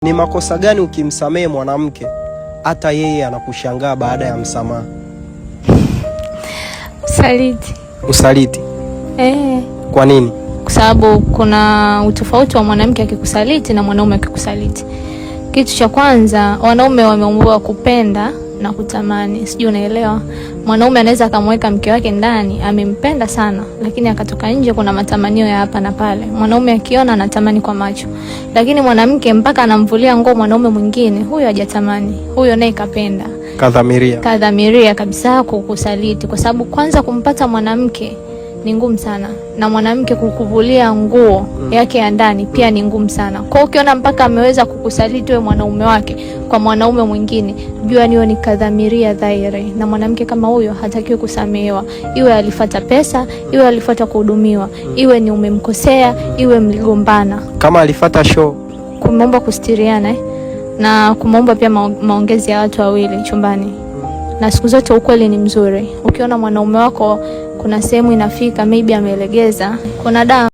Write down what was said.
Ni makosa gani ukimsamehe mwanamke hata yeye anakushangaa baada ya msamaha? Usaliti. Usaliti? Kwa nini? Kwa sababu kuna utofauti wa mwanamke akikusaliti na mwanaume akikusaliti. Kitu cha kwanza, wanaume wameumbwa kupenda na kutamani. Sijui unaelewa? Mwanaume anaweza akamweka mke wake ndani, amempenda sana, lakini akatoka nje kuna matamanio ya hapa na pale. Mwanaume akiona anatamani kwa macho. Lakini mwanamke mpaka anamvulia nguo mwanaume mwingine, huyo hajatamani. Huyo naye kapenda. Kadhamiria kabisa kukusaliti, kwa sababu kwanza kumpata mwanamke ni ngumu sana, na mwanamke kukuvulia nguo yake ya ndani pia ni ngumu sana. Kwa ukiona mpaka ameweza kukusaliti wewe mwanaume wake kwa mwanaume mwingine, jua niyo ni kadhamiria dhahiri, na mwanamke kama huyo hatakiwi kusamehewa. Iwe alifuata pesa, iwe alifuata kuhudumiwa, iwe ni umemkosea, iwe mligombana. Kama alifuata show, kumeomba kustiriana na kumeomba pia maongezi ya watu wawili chumbani. Na siku zote ukweli ni mzuri. Ukiona mwanaume wako kuna sehemu inafika maybe amelegeza, kuna damu